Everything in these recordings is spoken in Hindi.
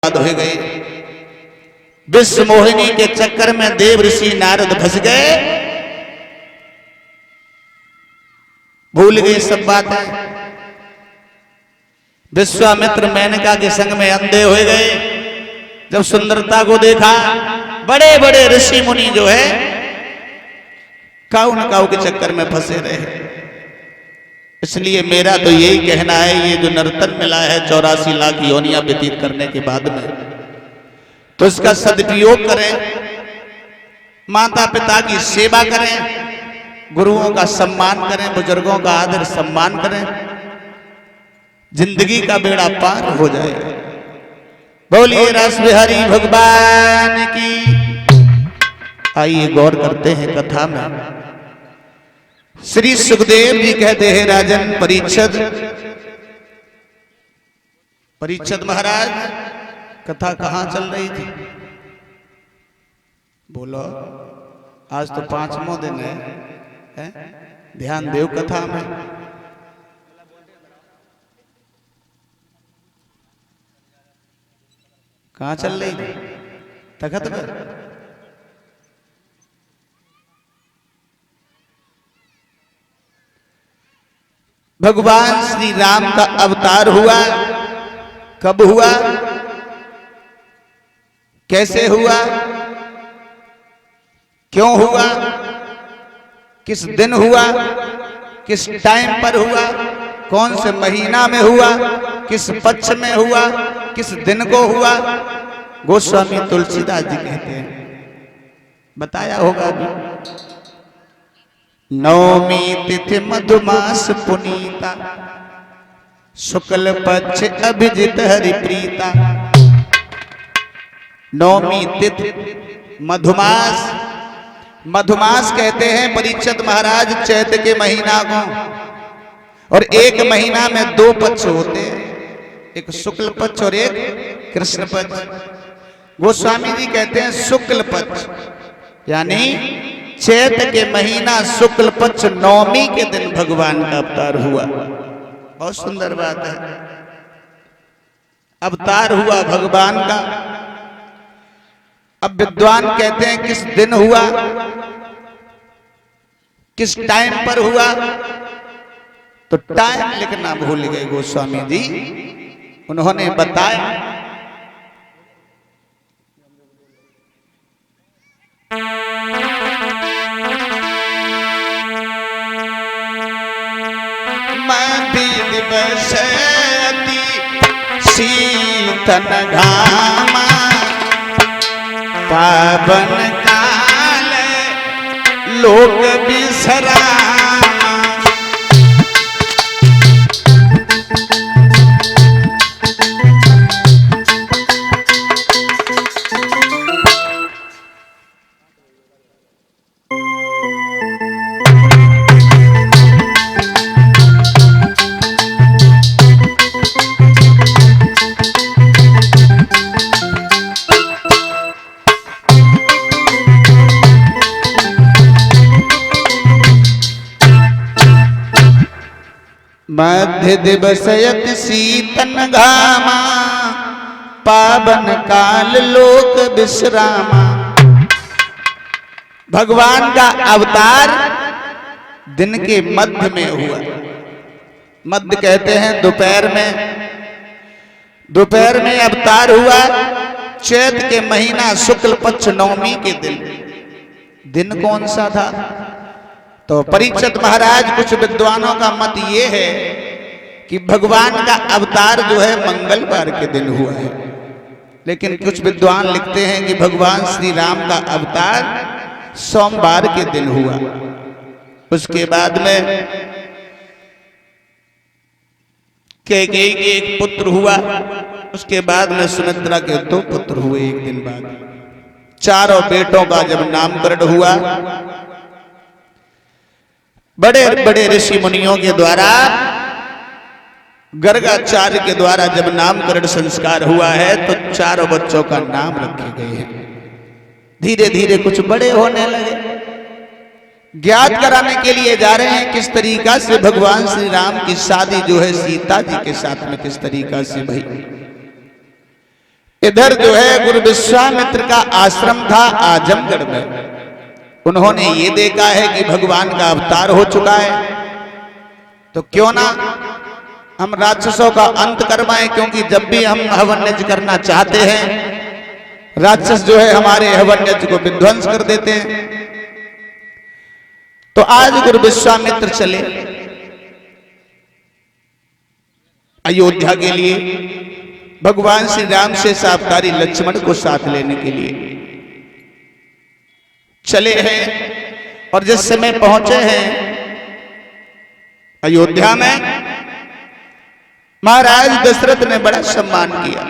हो गए। विश्व मोहिनी के चक्कर में देव ऋषि नारद फंस गए, भूल गए सब बातें। विश्वामित्र मेनका के संग में अंधे हो गए। जब सुंदरता को देखा, बड़े बड़े ऋषि मुनि जो है काऊ न काऊ के चक्कर में फंसे रहे। इसलिए मेरा तो यही कहना है, ये जो नर्तन मिला है 84 लाख योनियां व्यतीत करने के बाद में, तो इसका सदुपयोग करें, माता पिता की सेवा करें, गुरुओं का सम्मान करें, बुजुर्गों का आदर सम्मान करें, जिंदगी का बेड़ा पार हो जाएगा। बोलिए रस बिहारी भगवान की। आइए गौर करते हैं कथा में। श्री सुखदेव जी कहते हैं, राजन परीक्षित महाराज, कथा कहां चल रही थी? बोलो, आज तो 5वां दिन है? ध्यान देव कथा में। कहां चल रही थी? तखत पर। भगवान श्री राम का अवतार हुआ। कब हुआ, कैसे हुआ, क्यों हुआ, किस दिन हुआ, किस टाइम पर हुआ, कौन से महीना में हुआ, किस पक्ष में हुआ, किस दिन को हुआ, गोस्वामी तुलसीदास जी कहते हैं, बताया होगा अभी। नवमी तिथि मधुमास पुनीता, शुक्ल पक्ष अभिजित हरि प्रीता। नवमी तिथि मधुमास, मधुमास कहते हैं परीक्षित महाराज चैत के महीना को। और एक महीना में 2 पक्ष होते हैं, एक शुक्ल पक्ष और एक कृष्ण पक्ष। गोस्वामी जी कहते हैं शुक्ल पक्ष, यानी चैत के महीना शुक्ल पक्ष नवमी के दिन भगवान का अवतार हुआ। बहुत सुंदर बात है, अवतार हुआ भगवान का। अब विद्वान कहते हैं किस दिन हुआ, किस टाइम पर हुआ, तो टाइम लिखना भूल गए गोस्वामी जी। उन्होंने बताया दिवसती शीतन घामा, पावन काल लोक बिसरामा। मध्य दिवसयत शीतन घामा, पावन काल लोक विश्रामा। भगवान का अवतार दिन के मध्य में हुआ। मध्य कहते हैं दोपहर में। दोपहर में अवतार हुआ, चैत के महीना शुक्ल पक्ष नवमी के दिन। दिन कौन सा था? तो परीक्षित महाराज, कुछ विद्वानों का मत ये है कि भगवान का अवतार जो है मंगलवार के दिन हुआ है, लेकिन कुछ विद्वान लिखते हैं कि भगवान श्री राम का अवतार सोमवार के दिन हुआ। उसके बाद में कैकेयी के एक पुत्र हुआ, उसके बाद में सुमित्रा के 2 पुत्र हुए एक दिन बाद। 4 बेटों का जब नामकरण हुआ, बड़े बड़े ऋषि मुनियों के द्वारा, गर्गाचार्य के द्वारा जब नामकरण संस्कार हुआ है, तो 4 बच्चों का नाम रखे गए हैं। धीरे धीरे कुछ बड़े होने लगे। ज्ञात कराने के लिए जा रहे हैं किस तरीका से भगवान श्री राम की शादी जो है सीता जी के साथ में किस तरीका से भई। इधर जो है गुरु विश्वामित्र का आश्रम था आजमगढ़ में। उन्होंने ये देखा है कि भगवान का अवतार हो चुका है, तो क्यों ना हम राक्षसों का अंत करवाएं, क्योंकि जब भी हम हवन यज्ञ करना चाहते हैं राक्षस जो है हमारे हवन यज्ञ को विध्वंस कर देते हैं। तो आज गुरु विश्वामित्र चले अयोध्या के लिए, भगवान श्री राम से सावकारी लक्ष्मण को साथ लेने के लिए चले हैं। और जिस समय पहुंचे हैं अयोध्या में, महाराज दशरथ ने बड़ा सम्मान किया।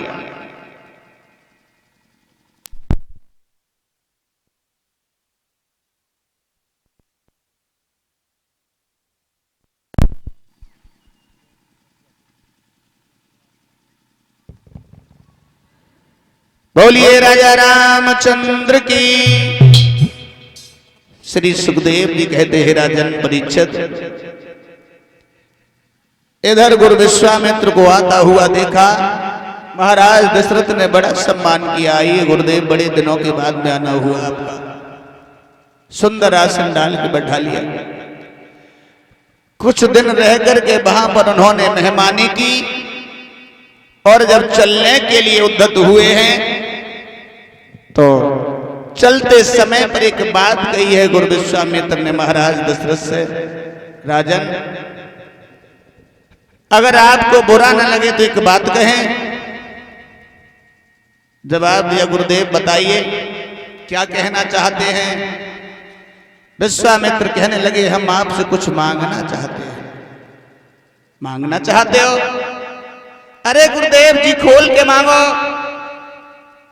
बोलिए राजा रामचंद्र की। श्री सुखदेव जी कहते हैं राजन परीक्षित, इधर गुरु विश्वामित्र को आता हुआ देखा, महाराज दशरथ ने बड़ा सम्मान किया। आइए गुरुदेव, बड़े दिनों के बाद में आना हुआ आपका। सुंदर आसन डाल के बैठा लिया। कुछ दिन रह करके वहां पर उन्होंने मेहमानी की, और जब चलने के लिए उद्यत हुए हैं तो चलते समय पर एक बात कही है गुरु विश्वामित्र ने महाराज दशरथ से, राजन अगर आपको बुरा न लगे तो एक बात कहें। जवाब दिया, गुरुदेव बताइए क्या कहना चाहते हैं। विश्वामित्र कहने लगे, हम आपसे कुछ मांगना चाहते हैं। मांगना चाहते हो? अरे गुरुदेव जी खोल के मांगो,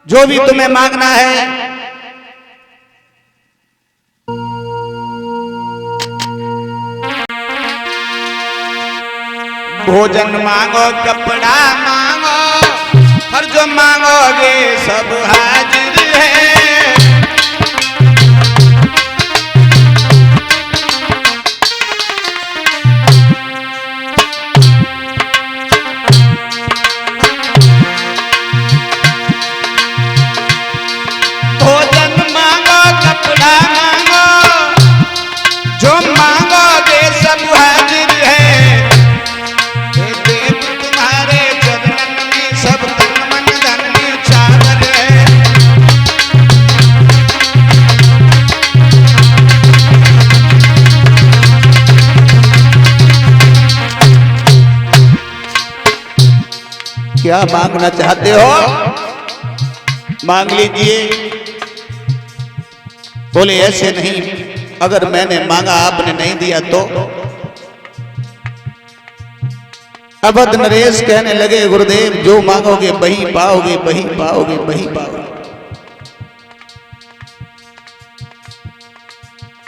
जो भी तुम्हें मांगना है। भोजन मांगो, कपड़ा मांगो, और जो मांगोगे सब हाजिर है। भोजन मांगो, कपड़ा मांगो, जो मांगोगे सब हाजिर है। क्या मांगना चाहते हो? मांग लीजिए। बोले ऐसे नहीं, अगर मैंने मांगा आपने नहीं दिया तो? अवध नरेश कहने लगे, गुरुदेव जो मांगोगे वही पाओगे, वही पाओगे, वही पाओगे।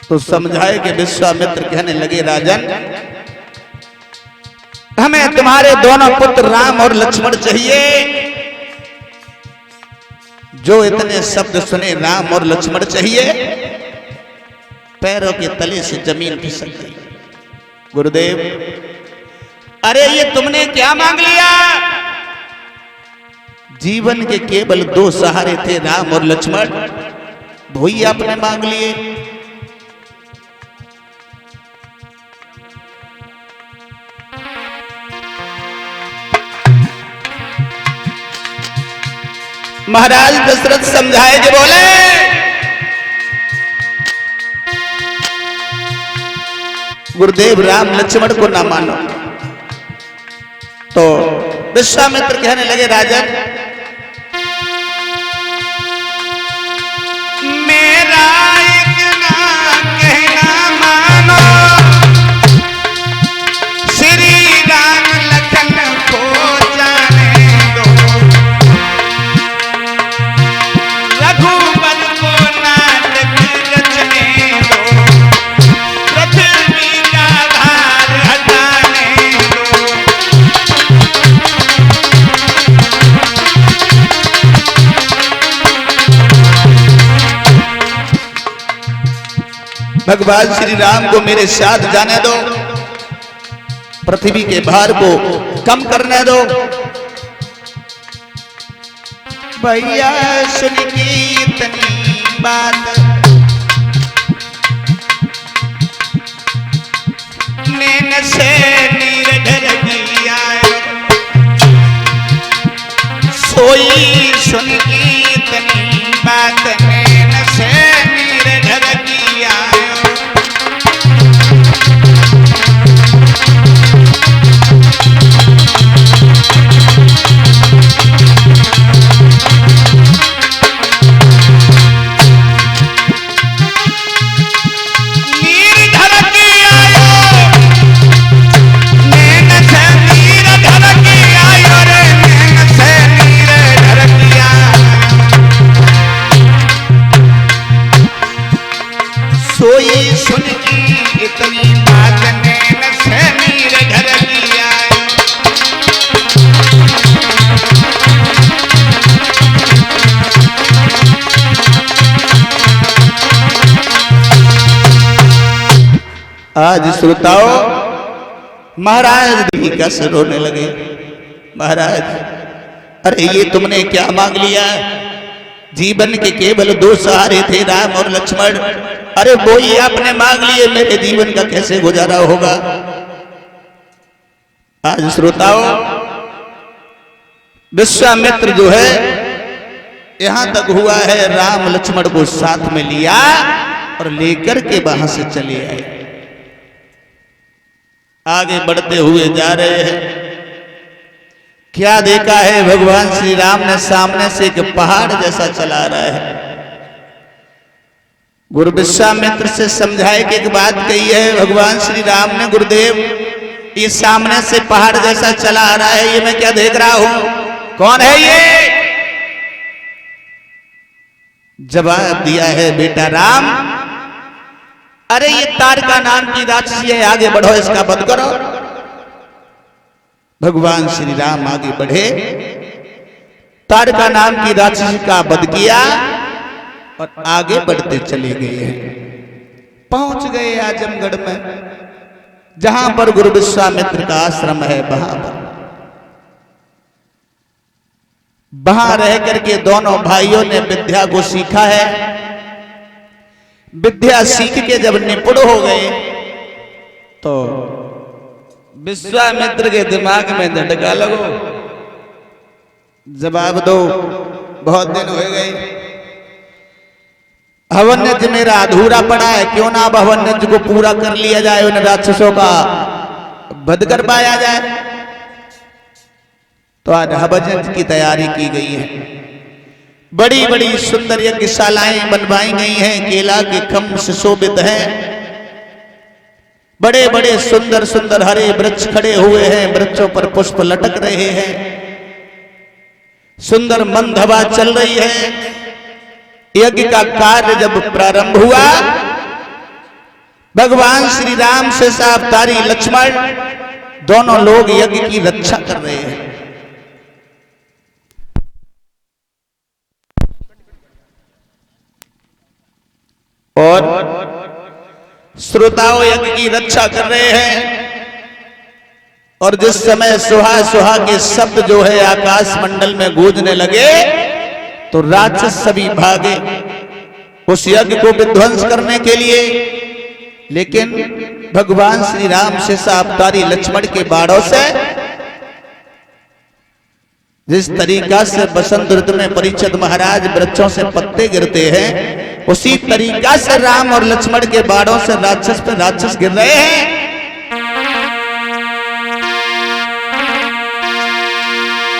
तो समझाए कि विश्वामित्र कहने लगे, राजन हमें तुम्हारे दोनों पुत्र राम और लक्ष्मण चाहिए। जो इतने शब्द सुने राम और लक्ष्मण चाहिए, पैरों के तले से जमीन खिसक गई। गुरुदेव अरे ये तुमने क्या मांग लिया? जीवन के केवल दो सहारे थे, राम और लक्ष्मण, वही आपने मांग लिए। महाराज दशरथ समझाए जो बोले, गुरुदेव राम लक्ष्मण को ना मानो। तो विश्वामित्र कहने लगे, राजन मेरा इतना कहना मानो, श्री राम लखन को जाने दो, रघुबर को नाटक रचने दो, पृथ्वी का भार हटाने दो। भगवान श्री राम को मेरे साथ जाने दो, पृथ्वी के भार को कम करने दो। भैया सुन की इतनी बात, नैन से नीर ढर गया, सोई सुन की इतनी बात, नैन से नीर ढर गया। सोई सुन की इतनी बात, नैन से नीर ढर गया। आज श्रोताओं, महाराज भी कस रोने लगे। महाराज, अरे ये तुमने क्या मांग लिया? जीवन के केवल दो सहारे थे, राम और लक्ष्मण। अरे वो ही आपने मांग लिए, मेरे जीवन का कैसे गुजारा होगा? आज श्रोताओं, विश्वामित्र जो है यहां तक हुआ है, राम लक्ष्मण को साथ में लिया और लेकर के वहां से चले आए। आगे बढ़ते हुए जा रहे हैं, क्या देखा है भगवान श्री राम ने? सामने से एक पहाड़ जैसा चला रहा है। गुरु विश्वामित्र से समझाए कि एक बात कही है भगवान श्री राम ने, गुरुदेव ये सामने से पहाड़ जैसा चला आ रहा है, ये मैं क्या देख रहा हूं? कौन है ये? जवाब दिया है, बेटा राम, अरे ये तारका नाम की राक्षसी है, आगे बढ़ो, इसका वध करो। भगवान श्री राम आगे बढ़े, तारका नाम की राक्षसी का वध किया और आगे बढ़ते चले गए हैं। पहुंच गए आजमगढ़ में, जहां पर गुरु विश्वामित्र का आश्रम है। वहां रह करके दोनों भाइयों ने विद्या को सीखा है। विद्या सीख के जब निपुण हो गए तो विश्वामित्र के दिमाग में झटका लगो, जवाब दो, बहुत दिन हो गए, हवन यज्ञ मेरा अधूरा पड़ा है, क्यों ना अब हवन यज्ञ को पूरा कर लिया जाए, उन राक्षसों का वध कर पाया जाए। तो आज हवन यज्ञ की तैयारी की गई है। बड़ी बड़ी सुंदर यज्ञशालाएं बनवाई गई हैं, केला के खम्भ सुशोभित हैं। बड़े बड़े सुंदर सुंदर हरे वृक्ष खड़े हुए हैं, वृक्षों पर पुष्प लटक रहे हैं, सुंदर मंद हवा चल रही है। यज्ञ का कार्य जब प्रारंभ हुआ, भगवान श्री राम से अवतारी लक्ष्मण दोनों लोग यज्ञ की रक्षा कर रहे हैं। और श्रोताओं यज्ञ की रक्षा कर रहे हैं। और जिस समय सुहा सुहा के शब्द जो है आकाश मंडल में गूंजने लगे तो राक्षस सभी भागे उस यज्ञ को विध्वंस करने के लिए। लेकिन भगवान श्री राम से अवतारी लक्ष्मण के बाणों से जिस तरीका से बसंत ऋतु में परीक्षित महाराज वृक्षों से पत्ते गिरते हैं, उसी तरीका से राम और लक्ष्मण के बाणों से राक्षस पर राक्षस गिर रहे हैं।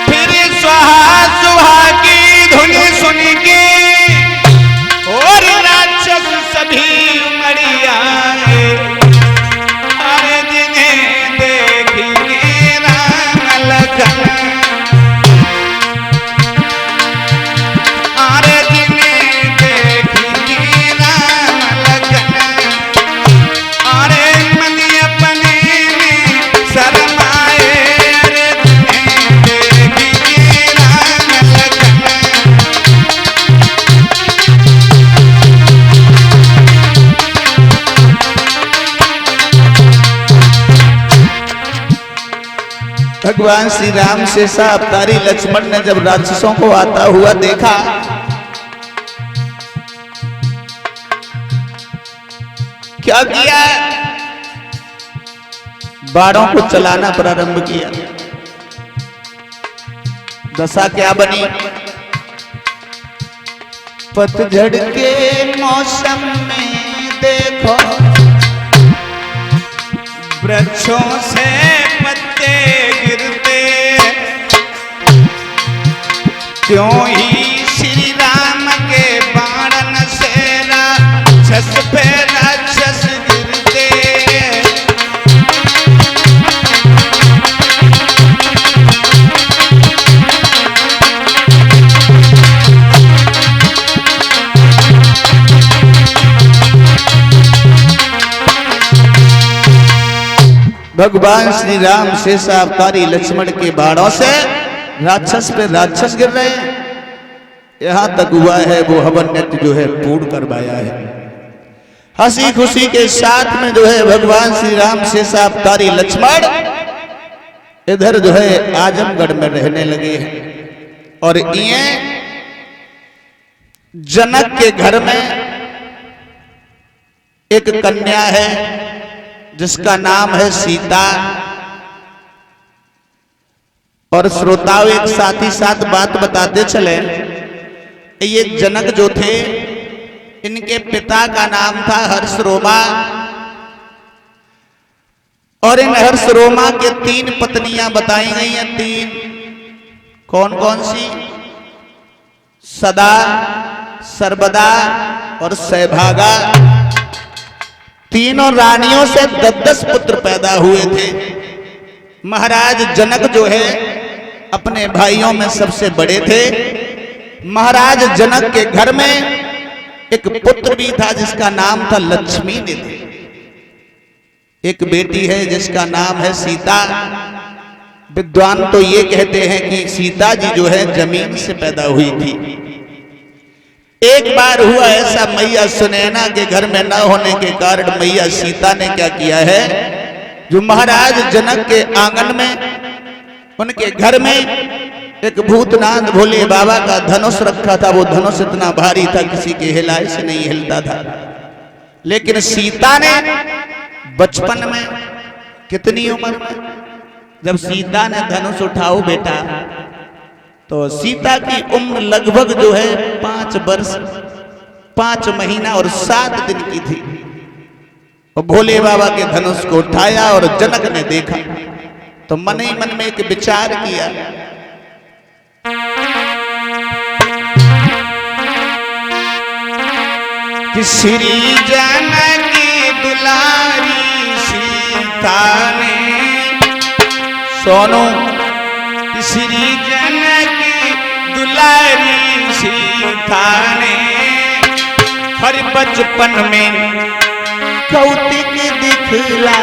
फिर स्वाहा सुहा की धुन सुन के और राक्षस सभी उमड़ आए। अरे जिन्हें देखिए राम लखन, भगवान श्री राम शेषा अवतारी लक्ष्मण ने जब राक्षसों को आता हुआ देखा, क्या किया? बाणों को चलाना प्रारंभ किया। दशा क्या बनी? पतझड़ के मौसम में देखो वृक्षों से पत्ते गिरते, त्यों ही श्री राम के बाणन से राक्षस पे राक्षस गिरते। भगवान श्री राम शेषा अवतारी लक्ष्मण के बाणों से राक्षस पे राक्षस गिर रहे हैं। यहां तक हुआ है वो हवन नृत्य जो है पूर्ण करवाया है। हंसी खुशी के साथ में जो है भगवान श्री राम शेषा अवतारी लक्ष्मण इधर जो है आजमगढ़ में रहने लगे हैं। और ये जनक के घर में एक कन्या है जिसका नाम है सीता। और श्रोताओं एक साथ ही साथ बात बताते चले, ये जनक जो थे इनके पिता का नाम था हर्षरोमा। और इन हर्षरोमा के 3 पत्नियां बताई गई हैं। 3 कौन कौन सी? सदा, सर्वदा और सैभागा। तीनों रानियों से 10-10 पुत्र पैदा हुए थे। महाराज जनक जो है अपने भाइयों में सबसे बड़े थे। महाराज जनक के घर में एक पुत्र भी था जिसका नाम था लक्ष्मी निधि। एक बेटी है जिसका नाम है सीता। विद्वान तो ये कहते हैं कि सीता जी जो है जमीन से पैदा हुई थी। एक बार हुआ ऐसा, मैया सुनैना के घर में न होने के कारण मैया सीता ने क्या किया है, जो महाराज जनक के आंगन में उनके घर में एक भूतनाथ भोले बाबा का धनुष रखा था। वो धनुष इतना भारी था किसी के हिलाए से नहीं हिलता था। लेकिन सीता ने बचपन में, कितनी उम्र में, जब सीता ने धनुष उठाओ बेटा, तो सीता की उम्र लगभग जो है 5 वर्ष 5 महीना और 7 दिन की थी। और भोले बाबा के धनुष को उठाया और जनक ने देखा तो मन ही मन में एक विचार किया, कि श्री जानकी दुलारी सीता ने, सोनू, श्री जानकी दुलारी सीता ने हर बचपन में कौतिक दिखलाया।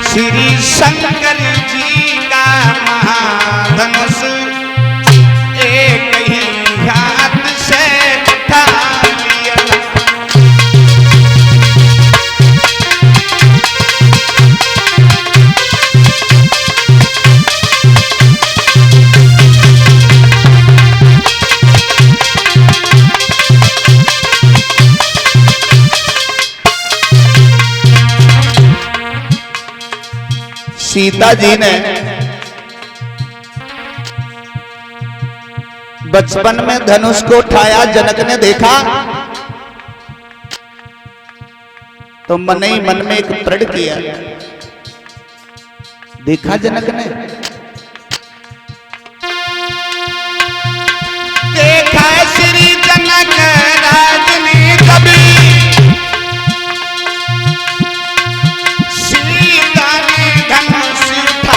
श्री शंकर जी का महाधनुष एक ही हाथ से उठा लिया। सीता जी ने बचपन में धनुष को उठाया, जनक ने देखा तो मन ही मन में एक प्रण किया। देखा जनक ने, देखा श्री जनक राज ने कभी सीता ने धनुष उठाया।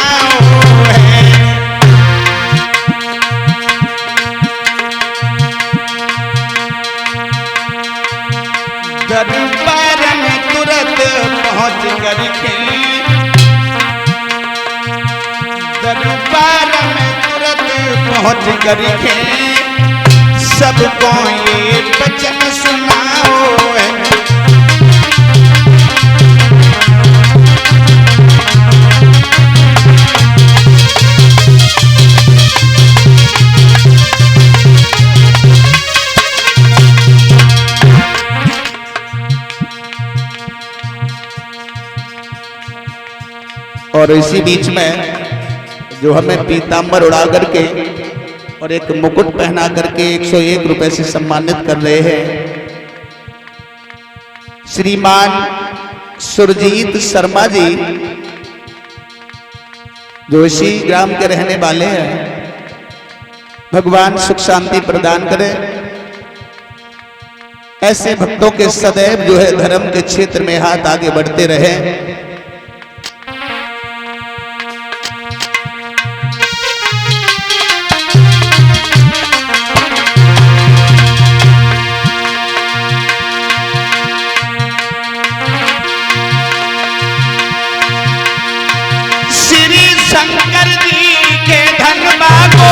दरबार में तुरंत पहुंच करके, दरबार में तुरंत पहुंच करके सबको ये वचन सुनाओ। और इसी बीच में जो हमें पीतांबर उड़ा करके और एक मुकुट पहना करके 101 रुपए से सम्मानित कर रहे हैं श्रीमान सुरजीत शर्मा जी, जो इसी ग्राम के रहने वाले हैं। भगवान सुख शांति प्रदान करे। ऐसे भक्तों के सदैव जो है धर्म के क्षेत्र में हाथ आगे बढ़ते रहे। शंकर जी के धनवा को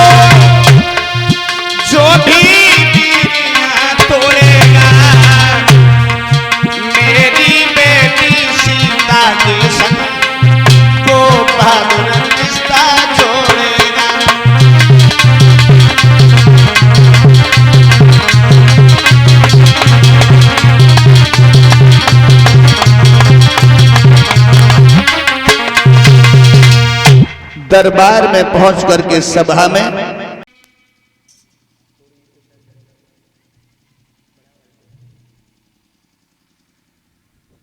जो भी तोड़ेगा, मेरी बेटी सीता के संग को बहादुर रिश्ता जोड़ेगा। दरबार में पहुंच करके सभा में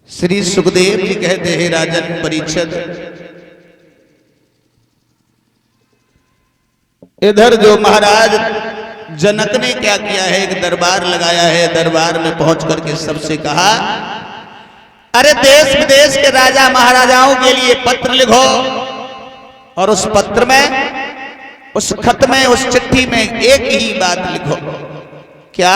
श्री सुखदेव जी कहते हैं, राजन परीक्षित, इधर जो महाराज जनक ने क्या किया है, एक दरबार लगाया है। दरबार में पहुंच करके सबसे कहा, अरे देश विदेश के राजा महाराजाओं के लिए पत्र लिखो और उस पत्र में, उस खत में, उस चिट्ठी में एक ही बात लिखो, क्या?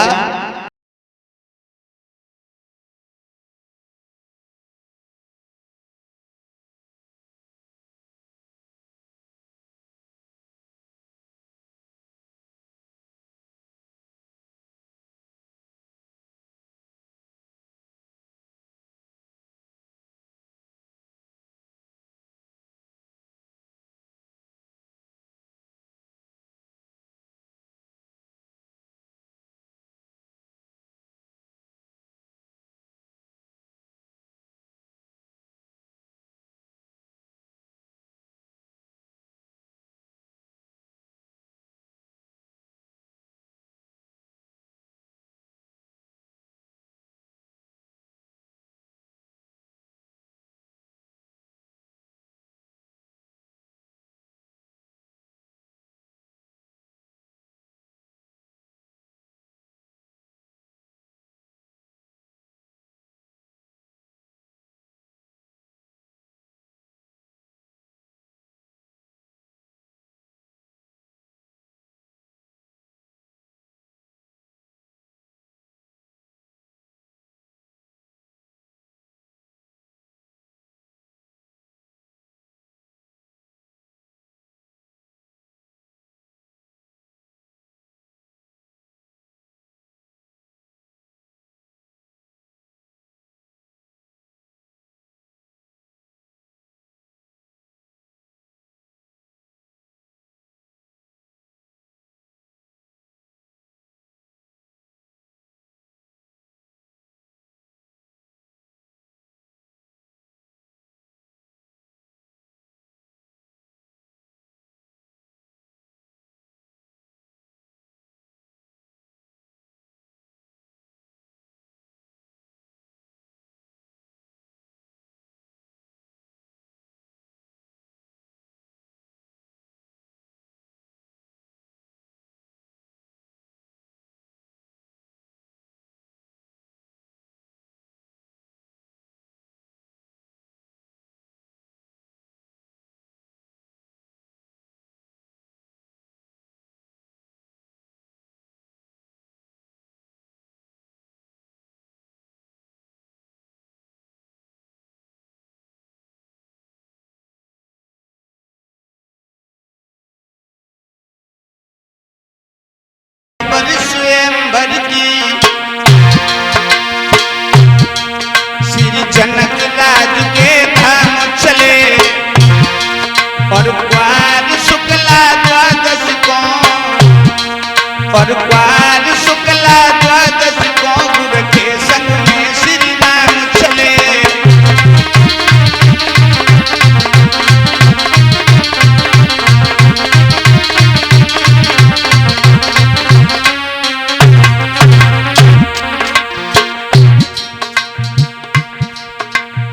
और क्वार शुक्ला द्वादश को गुरु के संग में श्री राम चले।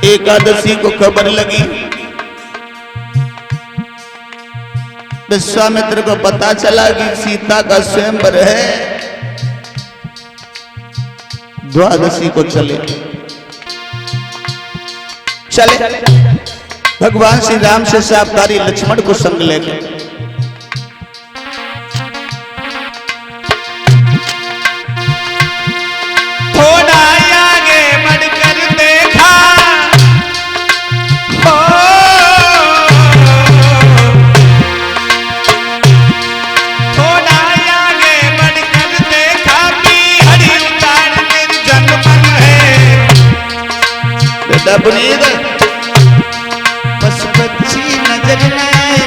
एकादशी को खबर लगी, विश्वामित्र को पता चला कि सीता का स्वयंवर है। द्वादशी को चले भगवान श्री राम से सावधानी लक्ष्मण को संग लेकर थोड़ा आगे बढ़कर देखा, थोड़ा आगे बढ़कर देखा कि हरि उतार निर्जन मन है। बेटा पुनीत बस बच्ची नजर न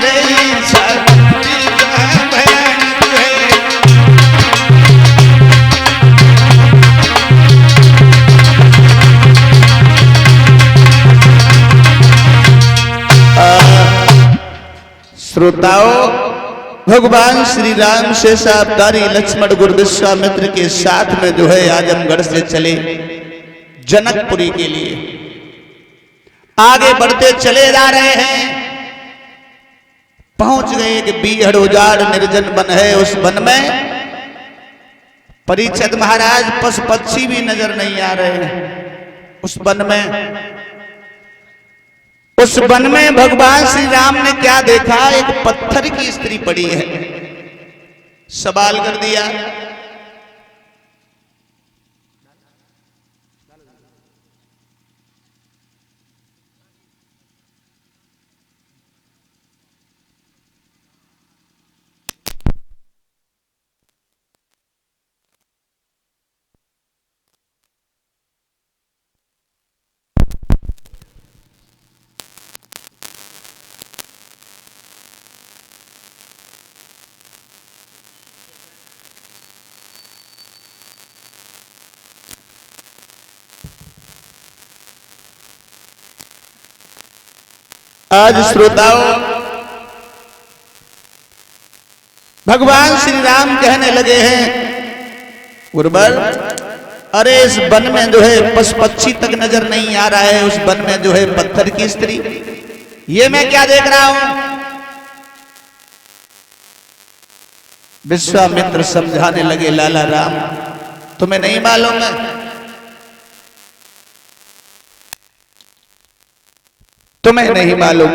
रही, सावित्री जहाँ भयानक है। श्रोताओं, भगवान श्री राम से सावधानी लक्ष्मण गुरु विश्वामित्र के साथ में जो है आजमगढ़ से चले जनकपुरी के लिए। आगे बढ़ते चले जा रहे हैं, पहुंच गए कि बीहड़ उजाड़ निर्जन वन है। उस वन में परीक्षित महाराज पशु पक्षी भी नजर नहीं आ रहे हैं। उस वन में भगवान श्री राम ने क्या देखा? एक पत्थर की स्त्री पड़ी है। सवाल कर दिया, आज श्रोताओं, भगवान श्री राम कहने लगे हैं, गुरुवर, अरे इस वन में जो है पशु पक्षी तक नजर नहीं आ रहा है। उस वन में जो है पत्थर की स्त्री, ये मैं क्या देख रहा हूं? विश्वामित्र समझाने लगे, लाला राम तुम्हें नहीं मालूम है, तुम्हें नहीं मालूम।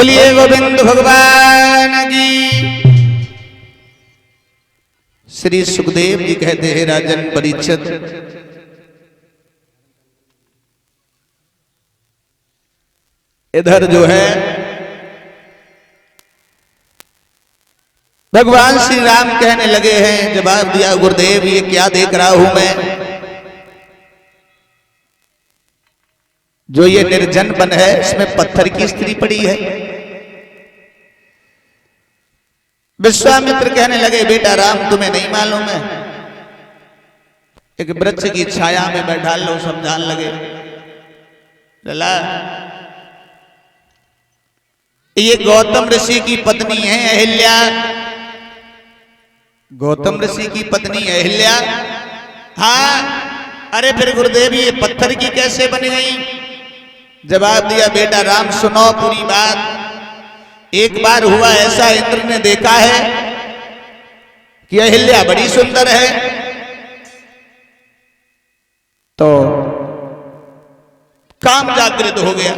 बोलिए गोविंद भगवान की। श्री सुखदेव जी कहते हैं राजन परीक्षित, इधर जो है भगवान श्री राम कहने लगे हैं, जवाब दिया गुरुदेव ये क्या देख रहा हूं मैं, जो ये निर्जन वन है इसमें पत्थर की स्त्री पड़ी है। विश्वामित्र कहने लगे बेटा राम तुम्हें नहीं मालूम है, एक वृक्ष की छाया में बैठा लो, समझाने लगे चला ये गौतम ऋषि की पत्नी है अहिल्या, गौतम ऋषि की पत्नी अहिल्या। हाँ अरे फिर गुरुदेव ये पत्थर की कैसे बन गई? जवाब दिया बेटा राम सुनो पूरी बात। एक बार हुआ ऐसा, इंद्र ने देखा है कि अहिल्या बड़ी सुंदर है, तो काम जागृत हो गया,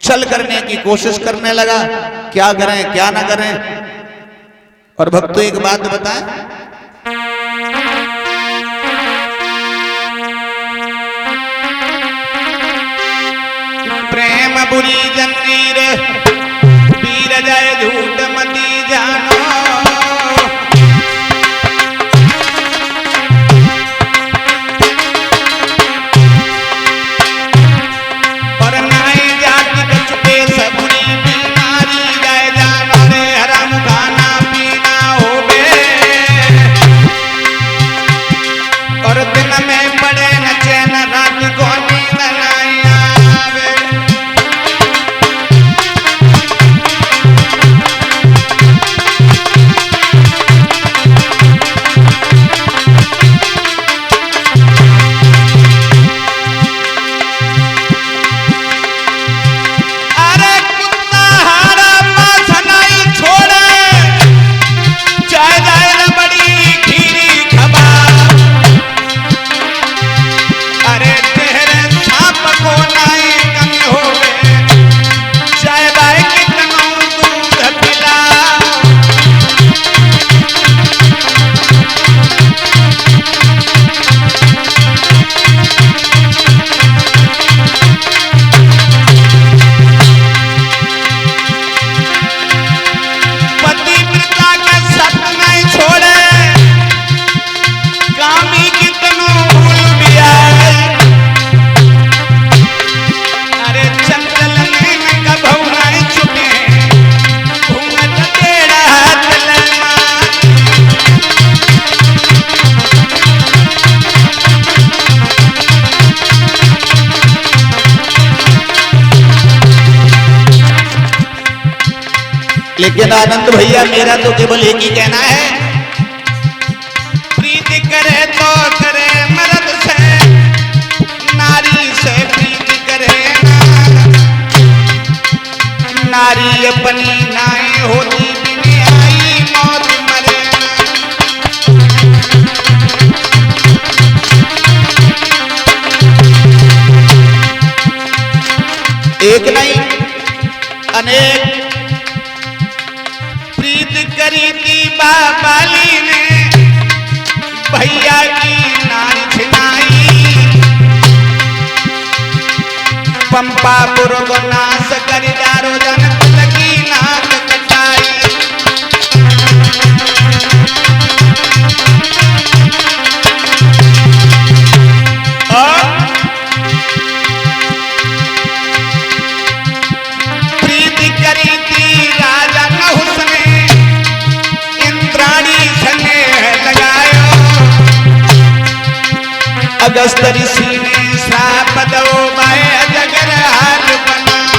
छल करने की कोशिश करने लगा, क्या करें क्या ना करें। और भक्तों एक बात बताएं, प्रेम बुरी जंजीर पीर जाए झूठ मती जानो, लेकिन आनंद भैया मेरा तो केवल एक ही कहना है, प्रीति करे तो करे मर्द से, नारी से प्रीति करे नारी अपनी नाई होती बिनी आई मौत मरे। एक नहीं अनेक करी थी बाबाली ने, भैया की नारी छिनाई, पंपापुर को नाश कर दारो जनक लगी नाक कटाई। प्रीति करी थी राजा नहुस ने, अगस्त ऋषि ने श्राप दो माया जगर हाल बनाए।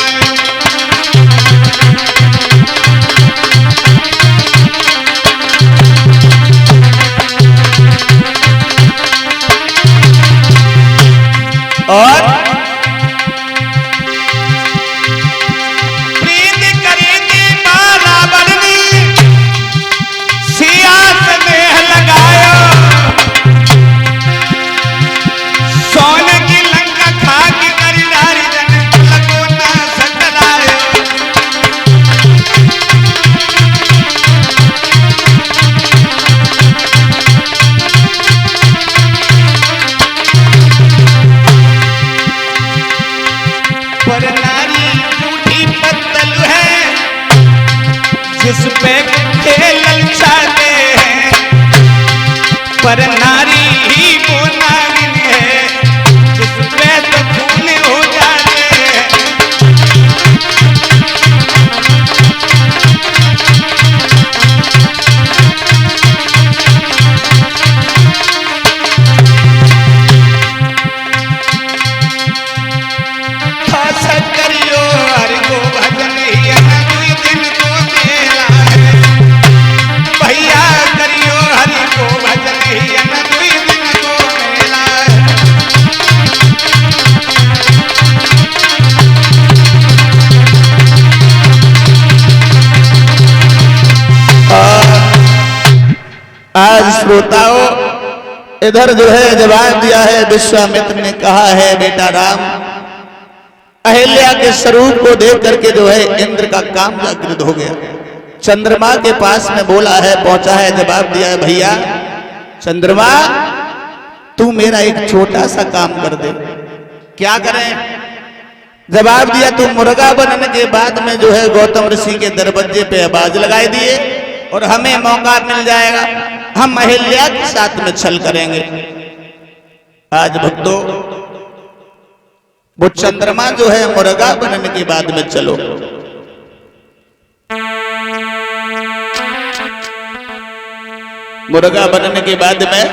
और प्रीति करी थी रावण ने, सिया स्नेह लगायो, पर नारी झूठी पत्तल है, जिस पे खेल चाहते हैं, पर नारी ही वो नागिन है, जिस पे तो खून हो जाते हैं। करियो हरि को भजन ही दुई दिन को मेला है, भैया करियो हरि को भजन ही दुई दिन को मेला है। आज श्रोताओं इधर जो है जवाब दिया है, विश्वामित्र ने कहा है बेटा राम, अहिल्या के स्वरूप को देख करके जो है इंद्र का काम जागृत हो गया। चंद्रमा के पास में बोला है, पहुंचा है, जवाब दिया है भैया चंद्रमा तू मेरा एक छोटा सा काम कर दे। क्या करें? जवाब दिया तू मुर्गा बनने के बाद में जो है गौतम ऋषि के दरवाजे पे आवाज लगाई दिए और हमें मौका मिल जाएगा, हम अहिल्या के साथ में छल करेंगे। आज भक्तों वो चंद्रमा जो है मुर्गा बनने के बाद में चलो, मुर्गा बनने के बाद में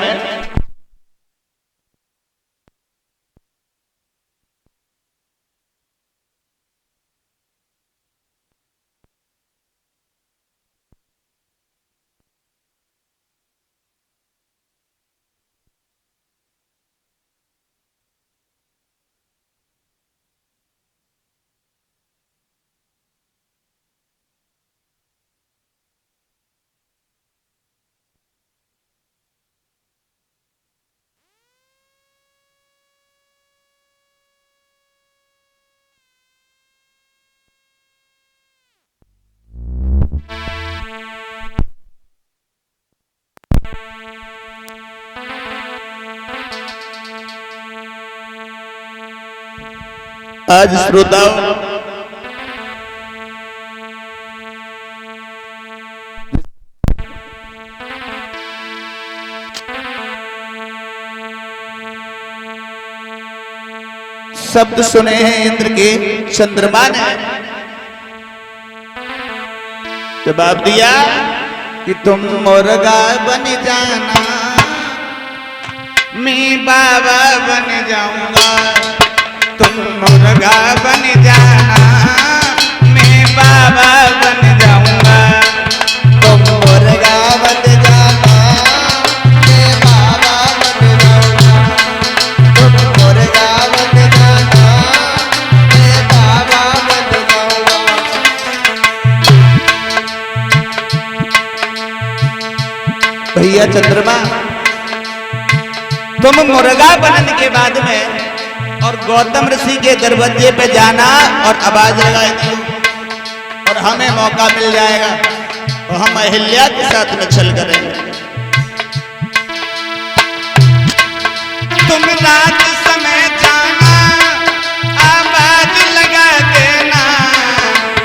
आज श्रोताओं शब्द सुने हैं इंद्र के, चंद्रमा ने जवाब दिया कि तुम मुर्गा बन जाना, मैं बाबा बन जाऊंगा। तुम मुर्गा बन जाना, मैं बाबा बन जाऊंगा। तुम मुर्गा बन जाना, मैं बाबा बन जाऊंगा। तुम मुर्गा बन जाना, मैं बाबा बन जाऊंगा। भैया चंद्रमा तुम मुर्गा बनने के बाद में और गौतम ऋषि के दरवाजे पे जाना और आवाज लगाएगी और हमें मौका मिल जाएगा और हम अहिल्या के साथ में छल करेंगे। तुम रात समय जाना, आवाज लगा देना,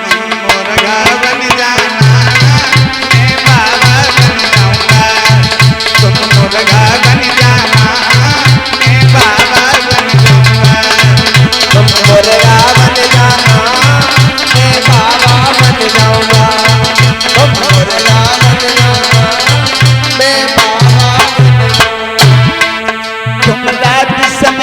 तुम मुर्गा बन जाना, मैं बाबा बन जाऊंगा। तुम मुर्गा बन जाना, मैं बाबा बन जाऊंगा। तुम मुर्गा बन जाना, मैं बाबा बन जाऊंगा। तुम मुर्गा बन जाना, मैं बाबा बन जाऊंगा। तुम रात समय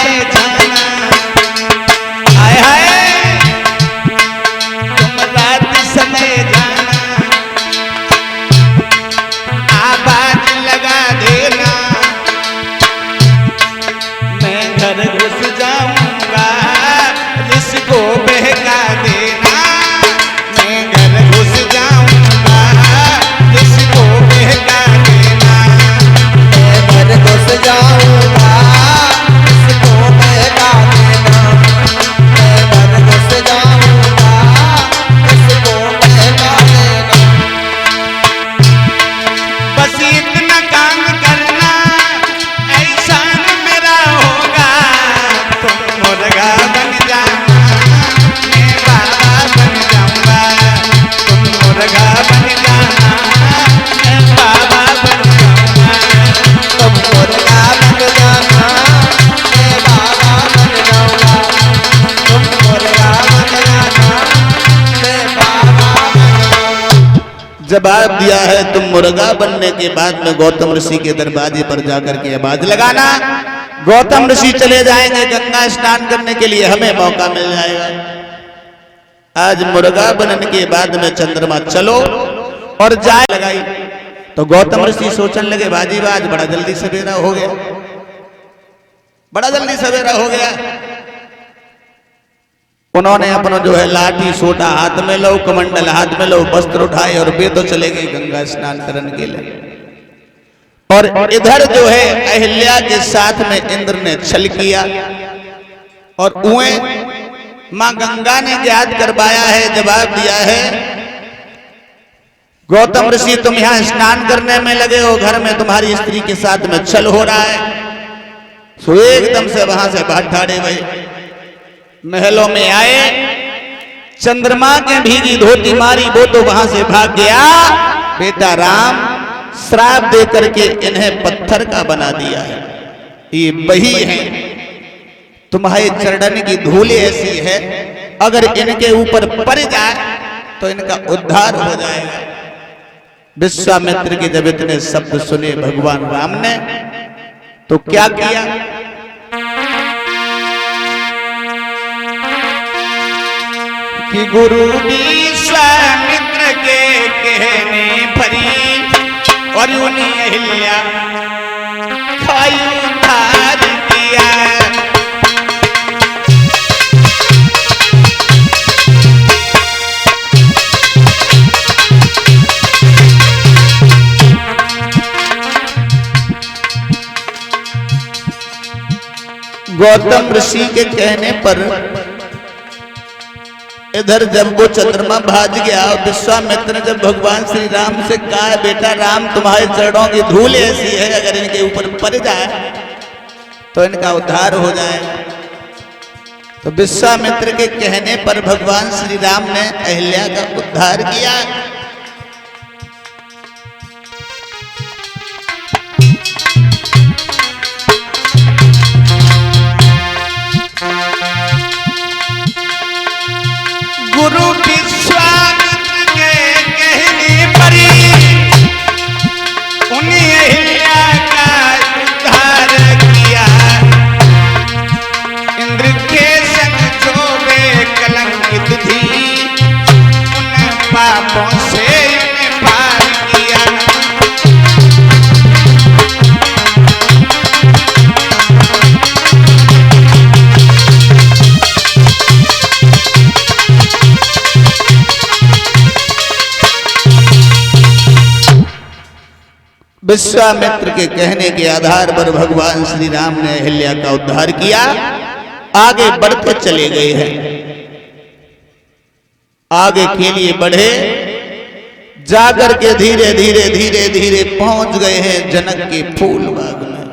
जवाब दिया है तुम मुर्गा बनने के बाद में गौतम ऋषि के दरवाजे पर जाकर के आवाज लगाना। गौतम ऋषि चले जाएंगे गंगा स्नान करने के लिए, हमें मौका मिल जाएगा। आज मुर्गा बनने के बाद में चंद्रमा चलो और जाए लगाई। तो गौतम ऋषि सोचने लगे बाजी आज बड़ा जल्दी सवेरा हो गया, बड़ा जल्दी सवेरा हो गया। उन्होंने अपना जो है लाठी सोटा हाथ में लो, कमंडल हाथ में लो, वस्त्र उठाए और वे तो चले गए गंगा स्नान करने के लिए। और इधर जो है अहिल्या के साथ में इंद्र ने छल किया और उन्हें मां गंगा ने याद करवाया है, जवाब दिया है गौतम ऋषि तुम यहां स्नान करने में लगे हो, घर में तुम्हारी स्त्री के साथ में छल हो रहा है। सो एकदम से वहां से भाग ठाड़े भाई महलों में आए, चंद्रमा के भीगी धोती मारी, वो तो वहां से भाग गया। बेटा राम श्राप दे करके इन्हें पत्थर का बना दिया है, ये वही है, तुम्हारे चरण की धूल ऐसी है अगर इनके ऊपर पड़ जाए तो इनका उद्धार हो जाएगा। विश्वामित्र के जब इतने शब्द सुने भगवान राम ने तो क्या किया, कि गुरु विश्वामित्र के कहने परी और उन्हीं अहिल्या खाई उधार किया। गौतम ऋषि के कहने पर इधर जब वो चंद्रमा भाज गया, विश्वामित्र ने जब भगवान श्री राम से कहा बेटा राम तुम्हारे चरणों की धूल ऐसी है अगर इनके ऊपर पड़ जाए तो इनका उद्धार हो जाए। तो विश्वामित्र के कहने पर भगवान श्री राम ने अहिल्या का उद्धार किया। गुरु विश्वामित्र के कहने पर उन्हीं अहिल्या का उद्धार किया। इंद्र के संग जो वे कलंकित थी उन पापों से इन्हें पार किया। विश्वामित्र के कहने के आधार पर भगवान श्री राम ने अहिल्या का उद्धार किया। आगे बढ़ते चले गए हैं, आगे के लिए बढ़े, जाकर के धीरे धीरे धीरे धीरे पहुंच गए हैं जनक के फूल बाग में।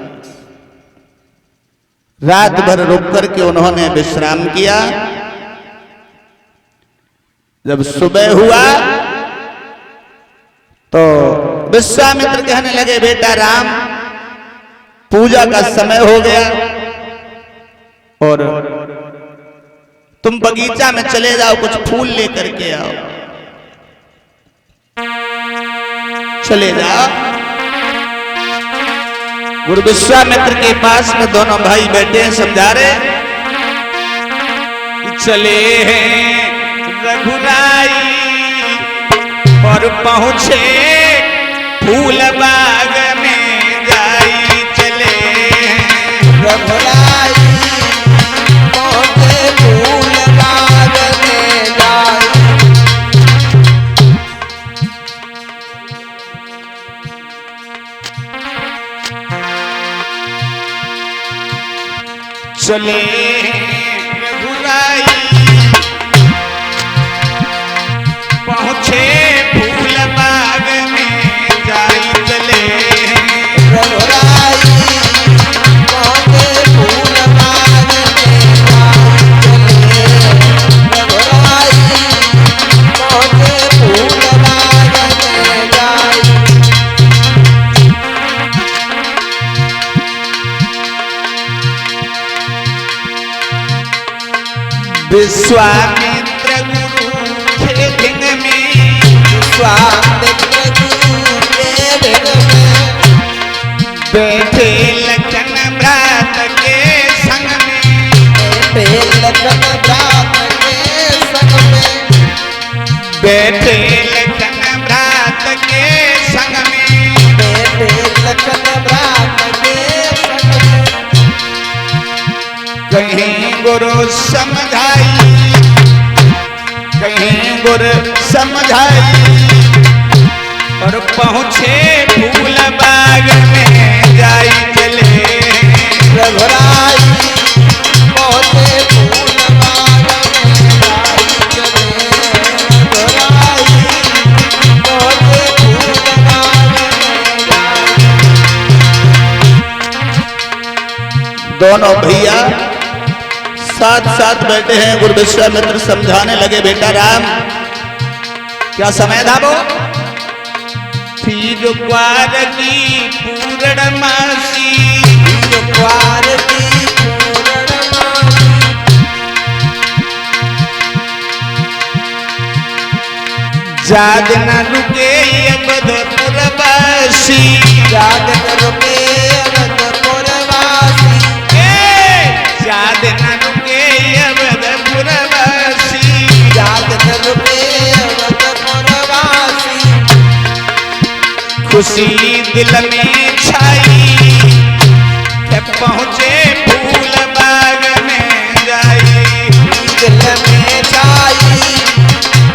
रात भर रुक करके उन्होंने विश्राम किया। जब सुबह हुआ तो विश्वामित्र कहने लगे बेटा राम पूजा का समय हो गया और तुम बगीचा में चले जाओ, कुछ फूल लेकर के आओ। चले जाओ। गुरु विश्वामित्र के पास में दोनों भाई बैठे हैं, समझा रहे चले हैं रघुराई और पहुंचे फूल बाग में जाई। चले रघुराई पहुंचे फूल बाग में जाई। चले रघुराई पहुंचे फूल बाग में जाई। चले रघुराई पहुंचे फूल बाग में जाई। चले रघुराई पहुंचे फूल बाग में जाई। विश्वामित्र गुरु खेत में विश्वामित्र गुरु के भेद में बैठे लखन भ्रात के संग में, बैठे लखन भ्रात के संग में, बैठे लखन भ्रात के संग में, बैठे लखन भ्रात के संग में। कहीं गुरु समझाई, कहीं गुरु समझाई, और पहुँचे फूल बाग में जाई चले रघुराई पहुँचे फूल बाग में जाई चले, रघुराई पहुँचे फूल बाग में जाई। दोनों भैया साथ साथ बैठे हैं। गुरु विश्वामित्र समझाने लगे, बेटा राम क्या समय था वो? थी ग्वार की पूर्णमासी, द्वार की पूर्णमासी, जाग न रुके अवधपुरवासी, जाग न रुके अवधपुरवासी, जाग न रुके अवधपुरवासी, जाग न रुके अवधपुरवासी। खुशी दिल में छाई, पहुँचे फूल बाग में जाई, दिल में छाई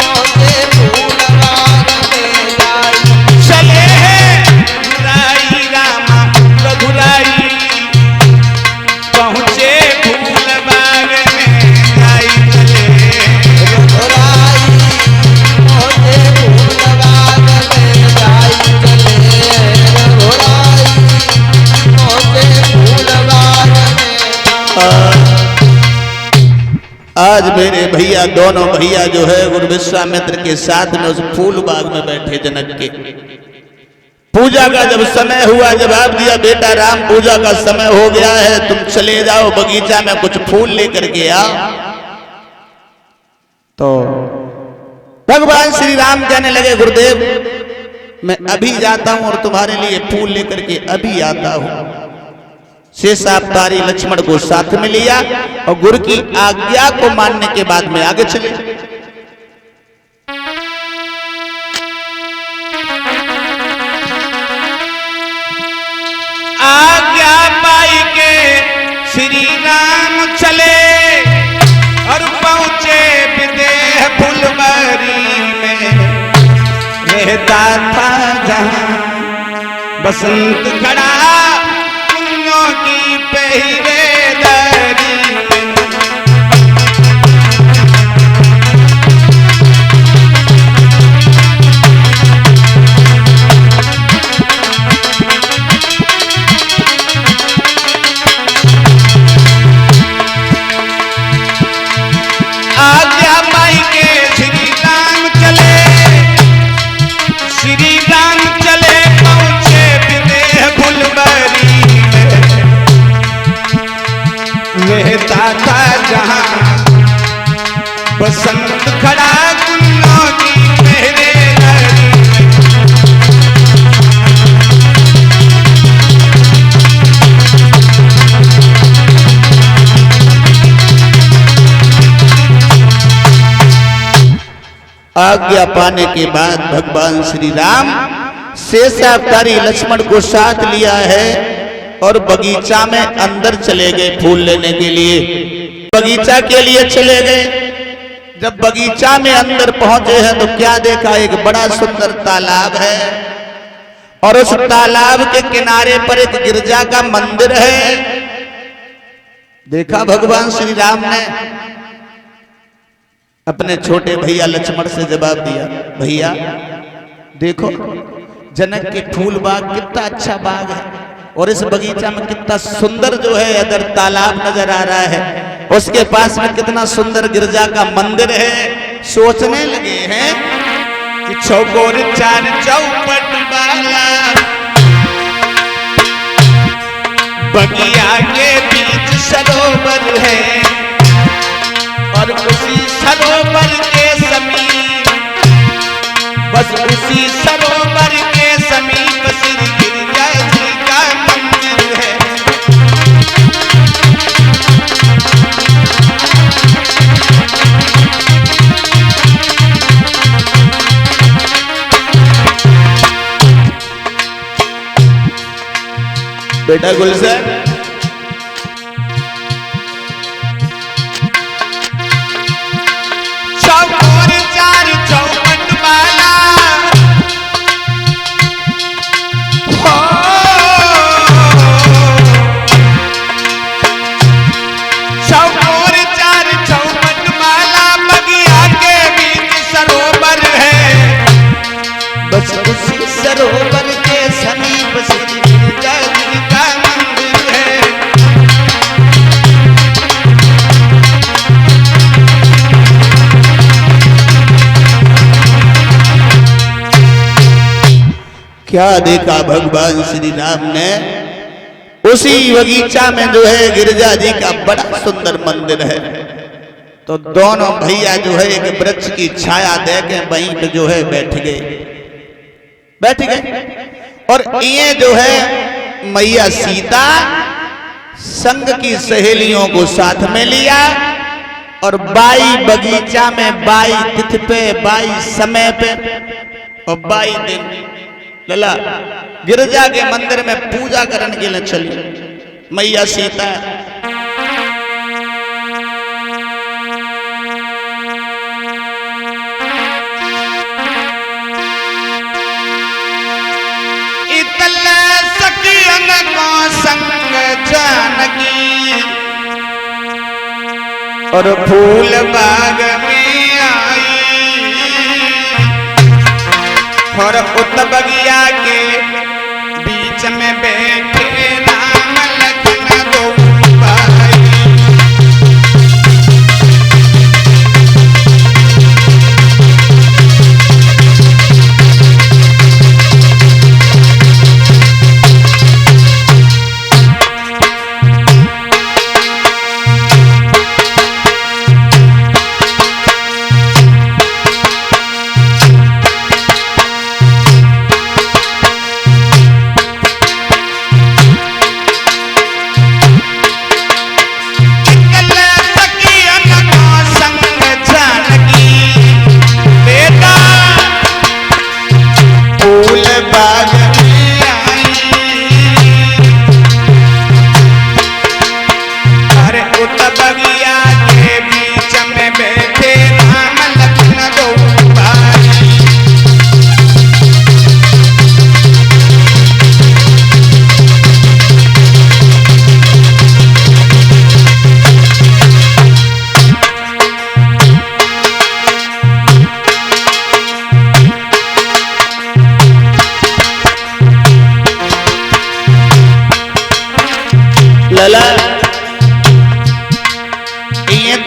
पहुँचे फूल बाग में जाई। चले रघुराई रामा रघुराई, पहुँचे फूल बाग में जाई चले, रघुराई पहुँचे फूल बाग में जाई चले, रघुराई पहुँचे फूल बाग में। आज मेरे भैया दोनों भैया जो है गुरु विश्वामित्र के साथ में उस फूल बाग में बैठे जनक के। पूजा का जब समय हुआ, जवाब दिया, बेटा राम पूजा का समय हो गया है, तुम चले जाओ बगीचा में कुछ फूल लेकर के आओ। तो भगवान श्री राम कहने लगे, गुरुदेव मैं अभी जाता हूं और तुम्हारे लिए फूल लेकर के अभी आता हूं। शेषावतारी लक्ष्मण को साथ में लिया और गुरु की आज्ञा को मानने के बाद में आगे चले। आज्ञा पाई के श्री राम चले और पहुंचे विदेह फुलवारी में। रहता था जहां बसंत खड़ा कुंजों की पहरेदारी में। आज्ञा पाई के श्री राम चले, श्री राम चले पहुंचे विदेह फुलवारी में। रहता था जहां बसंत खड़ा कुल्लों की पहरेदारी में। आज्ञा पाने के बाद भगवान श्री राम शेषावतारी लक्ष्मण को साथ लिया है और बगीचा में अंदर चले गए फूल लेने के लिए। बगीचा के लिए चले गए। जब बगीचा में अंदर पहुंचे हैं तो क्या देखा, एक बड़ा सुंदर तालाब है और उस तालाब के किनारे पर एक गिरजा का मंदिर है। देखा भगवान श्री राम ने अपने छोटे भैया लक्ष्मण से जवाब दिया, भैया देखो जनक के फूल बाग कितना अच्छा बाग है और इस बगीचा में कितना सुंदर जो है अदर तालाब नजर आ रहा है, उसके पास में कितना सुंदर गिरजा का मंदिर है। सोचने लगे हैं कि चौकोर चार चौपट वाला बगिया के बीच सरोवर है और उसी सरोवर के समीप बस बेटा गुलशन चौकोर चार चौखट वाला हो चौकोर चार चौखट वाला बगिया के बीच सरोवर है बस उसी सरोवर के समीप श्री गिरिजा जी का मंदिर है। क्या देखा भगवान श्री राम ने? उसी बगीचा में जो है गिरिजा जी का बड़ा सुंदर मंदिर है। तो दोनों भैया जो है एक वृक्ष की छाया देके वहीं पे जो है बैठ गए और ये जो है मैया सीता संग की सहेलियों को साथ में लिया और बाई बगीचा में बाई तिथि पे बाई समय पे और बाई दिन लला गिरजा के मंदिर में पूजा करने के लिए चली मैया सीता। संग जानकी और फूल बाग में आई और उत बगिया के बीच में बैठे राम लखन दो भाई।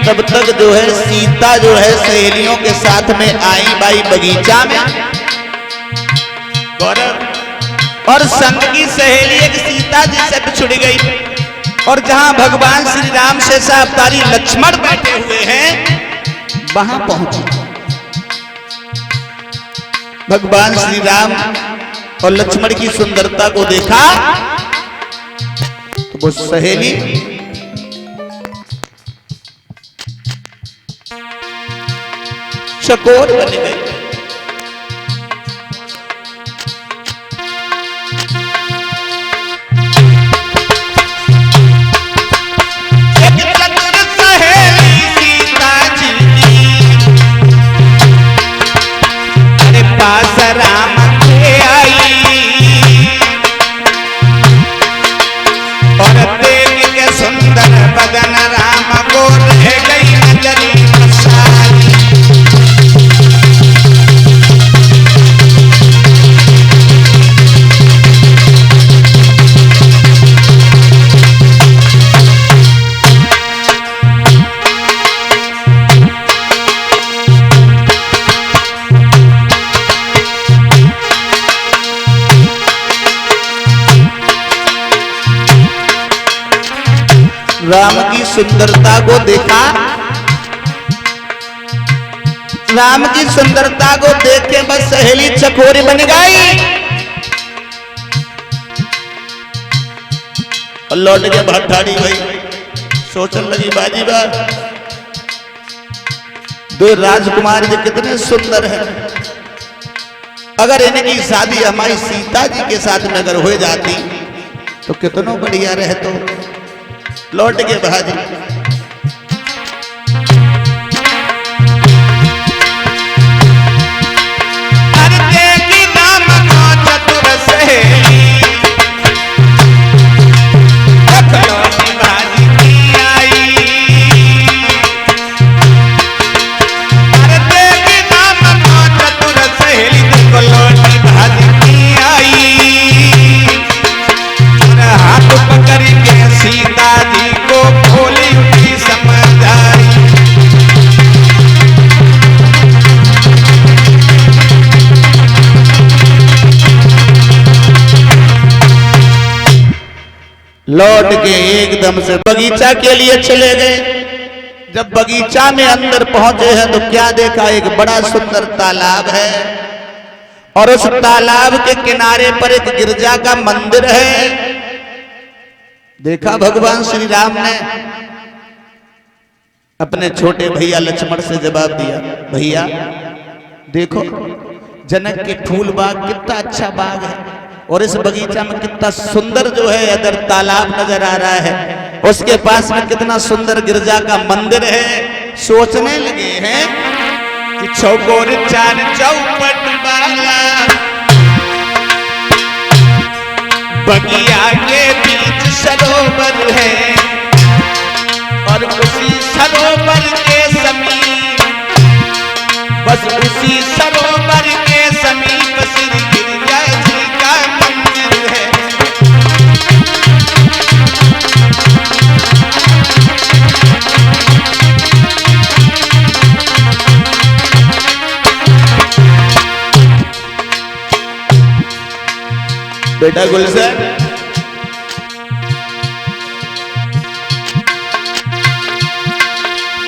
तब तक जो है सीता जो है सहेलियों के साथ में आई बाई बगीचा में और संग की सहेली एक सीता जी से बिछुड़ गई और जहां भगवान श्री राम से अवतारी लक्ष्मण बैठे हुए हैं वहां पहुंची। भगवान श्री राम और लक्ष्मण की सुंदरता को देखा तो वो सहेली चकोर बन गई। पास राम के आई और देख के सुंदर बदन राम को रह गई नजरी मसाई। राम की सुंदरता को देखा, राम की सुंदरता को देख के बस सहेली चकोरी बन गई और लौट के भट्टाड़ी गई। सोचने लगी बाजी बात दो राजकुमार जी कितने सुंदर हैं, अगर इनकी शादी हमारी सीता जी के साथ में अगर हो जाती तो कितनो बढ़िया रहे तो लौट के भाजी। लौट के एकदम से बगीचा के लिए चले गए। जब बगीचा में अंदर पहुंचे हैं तो क्या देखा, एक बड़ा सुंदर तालाब है और उस तालाब के किनारे पर एक गिरजा का मंदिर है। देखा भगवान श्री राम ने अपने छोटे भैया लक्ष्मण से जवाब दिया, भैया देखो जनक के फूल बाग कितना अच्छा बाग है और इस बगीचा में कितना सुंदर जो है इधर तालाब नजर आ रहा है, उसके पास में कितना सुंदर गिरजा का मंदिर है। सोचने लगे हैं कि चौकोर चार चौपट वाला बगिया के बीच सरोवर है और उसी सरोवर के समीप, बस उसी सरोवर के समीप श्री गिरिजा जी का मंदिर है। बेटा गुलशन,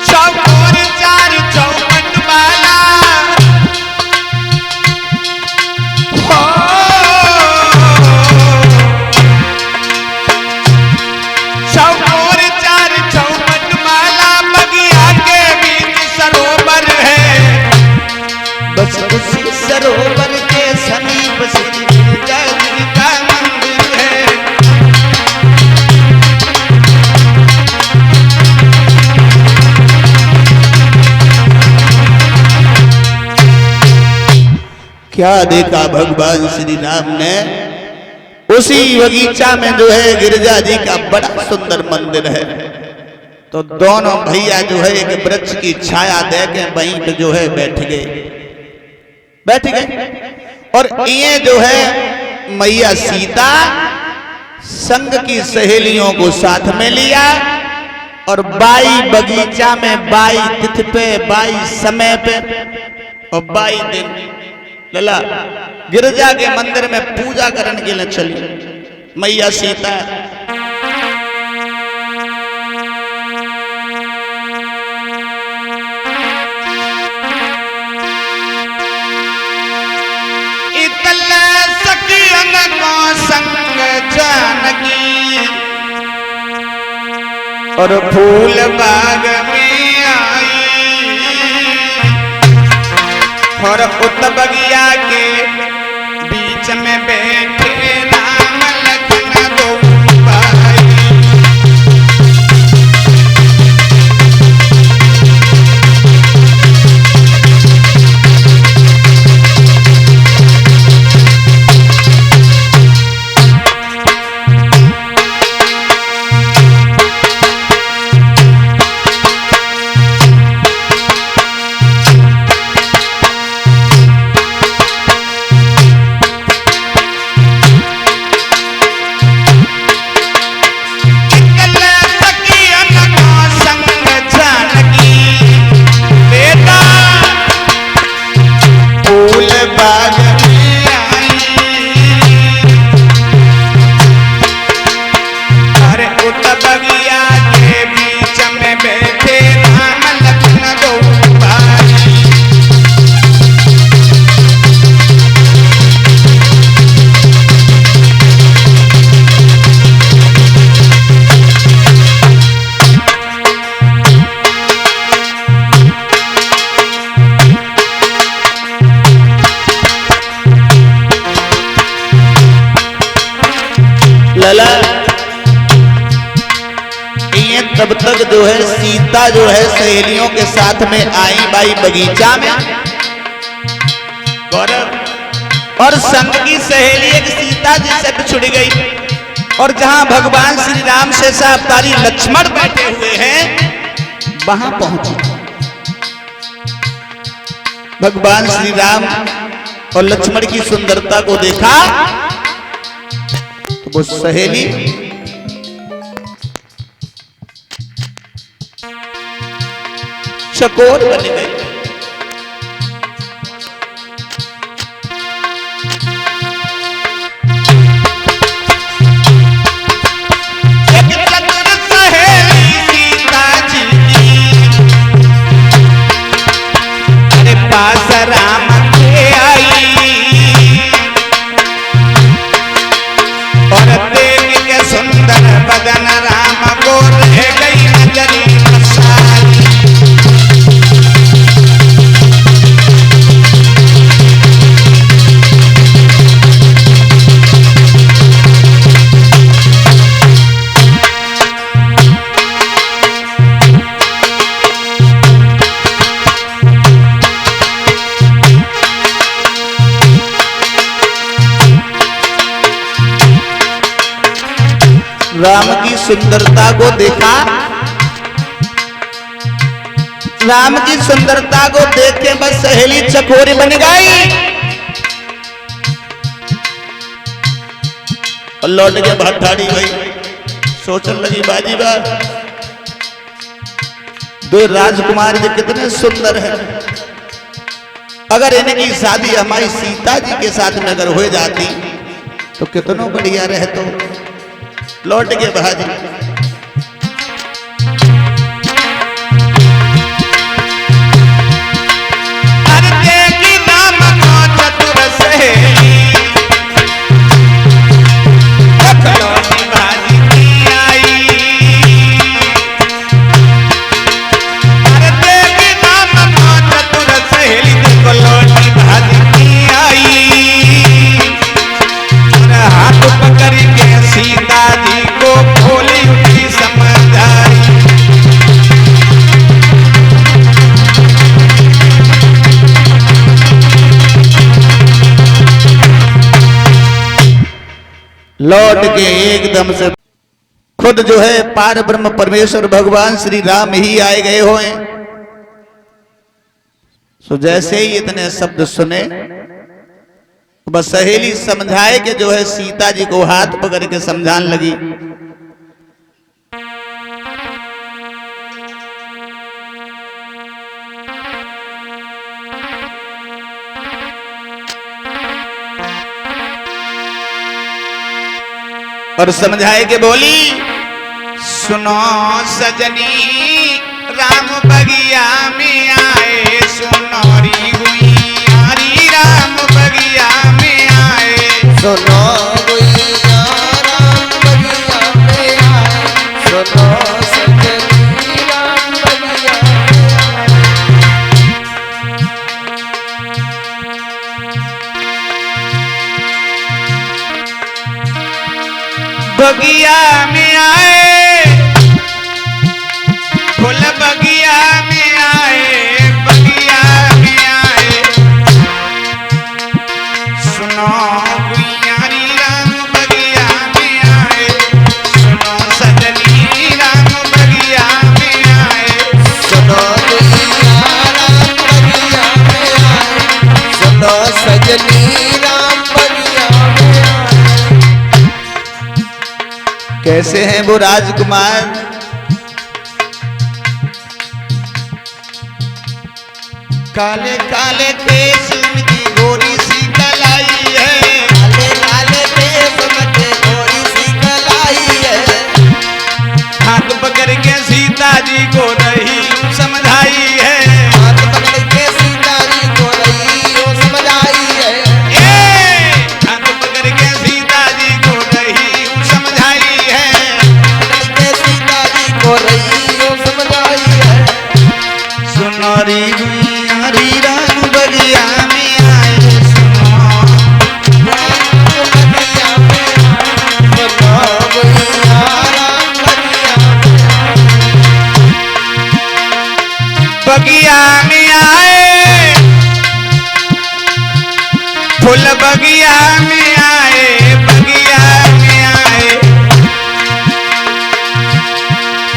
चौकोर चार चौपट वाला हो, चौकोर चार चौपट वाला बगिया के बीच सरोवर है, बस उसी सरोवर के समीप श्री गिरिजा जी का मंदिर है। क्या देखा भगवान श्री राम ने, उसी बगीचा में जो है गिरिजा जी का बड़ा सुंदर मंदिर है। तो दोनों भैया जो है एक वृक्ष की छाया देके वहीं पे जो है बैठ गए और ये जो है मैया सीता संग की सहेलियों को साथ में लिया और बाई बगीचा में बाई तिथि पे बाई समय पे और बाई दिन लला गिरजा के मंदिर में पूजा करने के लिए चली मैया सीता। संग जानकी और फूल बाग में आई और उत बगिया के बीच में बैठे राम लखन दो भाई। लला जो है सीता जो है सहेलियों के साथ में आई बाई बगीचा में। गौरव और संग की सहेली एक सीता जी से बिछुड़ गई और जहां भगवान श्री राम से अवतारी लक्ष्मण बैठे हुए हैं वहां पहुंची। भगवान श्री राम और लक्ष्मण की सुंदरता को देखा तो वो सहेली चकोर बन गई। पास राम के आई और देख के सुंदर बदन राम को रह गई नजरी बसाई। राम की सुंदरता को देखा, राम की सुंदरता को देख के बस सहेली चकोरी बन गई और लौट के बाहर ठाड़ी गई। सोचने लगी बाजी बात दो राजकुमार जी कितने सुंदर हैं, अगर इनकी शादी हमारी सीता जी के साथ में अगर हो जाती तो कितना बढ़िया रहतो। लौट के भाजी चतुर सहेली भाजी की आई। अरे देवी नाम चतुर सहेली लौटी भाजी की आई। हाथ पकड़ के सीता जी को भोली उठी समझाई। लौट के एकदम से खुद जो है पार ब्रह्म परमेश्वर भगवान श्री राम ही आए गए हुए। सो जैसे ही इतने शब्द सुने बस सहेली समझाए कि जो है सीता जी को हाथ पकड़ के समझाने लगी। और समझाए के बोली, सुनो सजनी राम बगिया में आए। सुनोरी हुई हरी राम बगिया में आए। सुनो गुइया राम बगिया में आए। सुनो सजनी राम बगिया बगिया में आए। फूल बगिया में आए। बगिया में आए। सुनो गुइयारी राम बगिया में आए। सुनो सजनी राम बगिया में आए। सुनो गुइया राम बगिया में आए। सुनो सजनी राम बगिया में आए। कैसे हैं वो राजकुमार? काले काले केस उनकी गोरी सी कलाई है। काले काले केस उनके गोरी सी कलाई है। हाथ पकड़ के सीता जी को रही समझाई है। हाथ पकड़ के सीता जी को रही समझाई है। हाथ पकड़ के सीता जी को रही समझाई है। पकड़ के सीता जी को रही समझाई है। सुनोरी हरी राम बगिया में आए। सुनो राम बगिया में आए। सुनो गुइया राम बगिया में आए। फूल बगिया में आए, बगिया में आए,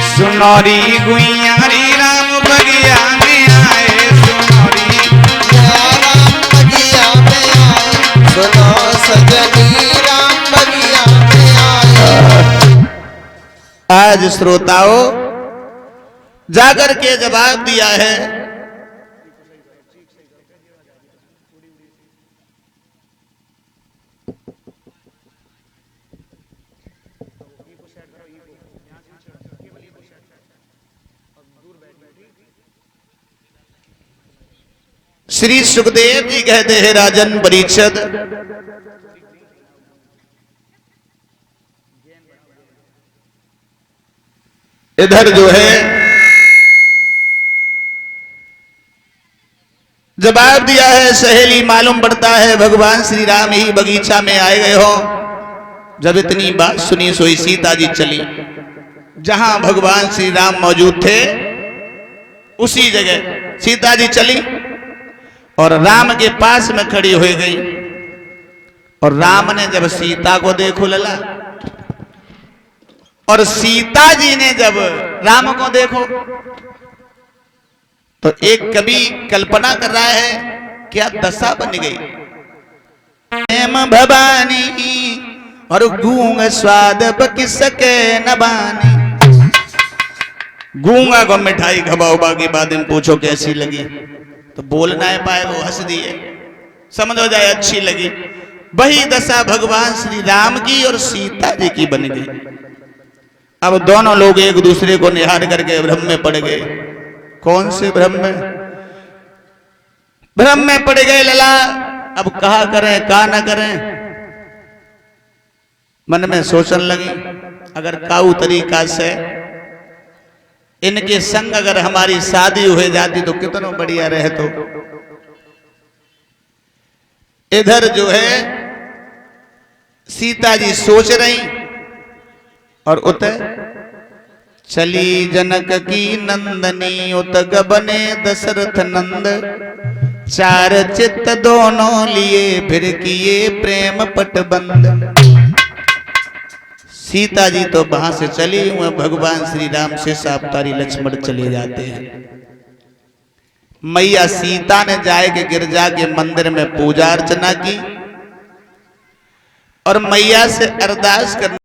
सुनौरी गुइयारी राम बगिया में आए, सुनौरी राम बगिया में आए, सुनो सजनी राम बगिया में आए। आज श्रोताओं जाकर के जवाब दिया है, श्री सुखदेव जी कहते हैं राजन परीक्षित, इधर जो है जवाब दिया है, सहेली मालूम पड़ता है भगवान श्री राम ही बगीचा में आए गए हो। जब इतनी बात सुनी सोई सीता जी चली, जहां भगवान श्री राम मौजूद थे उसी जगह सीता जी चली और राम के पास में खड़ी हो गई। और राम ने जब सीता को देखो लला, और सीता जी ने जब राम को देखो, तो एक कवि कल्पना कर रहा है क्या दशा बन गई। प्रेम भवानी और गूंग स्वाद किसके न बानी। गूंगा को मिठाई खबाओ, बाकी बाद में पूछो कैसी लगी, तो बोल ना पाए, वो हंस दिए, समझ हो जाए अच्छी लगी। वही दशा भगवान श्री राम की और सीता जी की बन गई। अब दोनों लोग एक दूसरे को निहार करके भ्रम में पड़ गए। कौन से भ्रम में? भ्रम में पड़ गए लला। अब कहा करें कहा ना करें, मन में सोचने लगी, अगर काऊ तरीका से इनके संग अगर हमारी शादी हो जाती तो कितना बढ़िया रहे। तो इधर जो है सीता जी सोच रही और उत चली जनक की नंदनी, उत गबने दशरथ नंद, चार चित्त दोनों लिए फिर किए प्रेम पटबंद। सीता जी तो वहां से चली हुए, भगवान श्री राम से सावतारी लक्ष्मण चले जाते हैं। मैया सीता ने जाए के गिरजा के मंदिर में पूजा अर्चना की और मैया से अरदास करने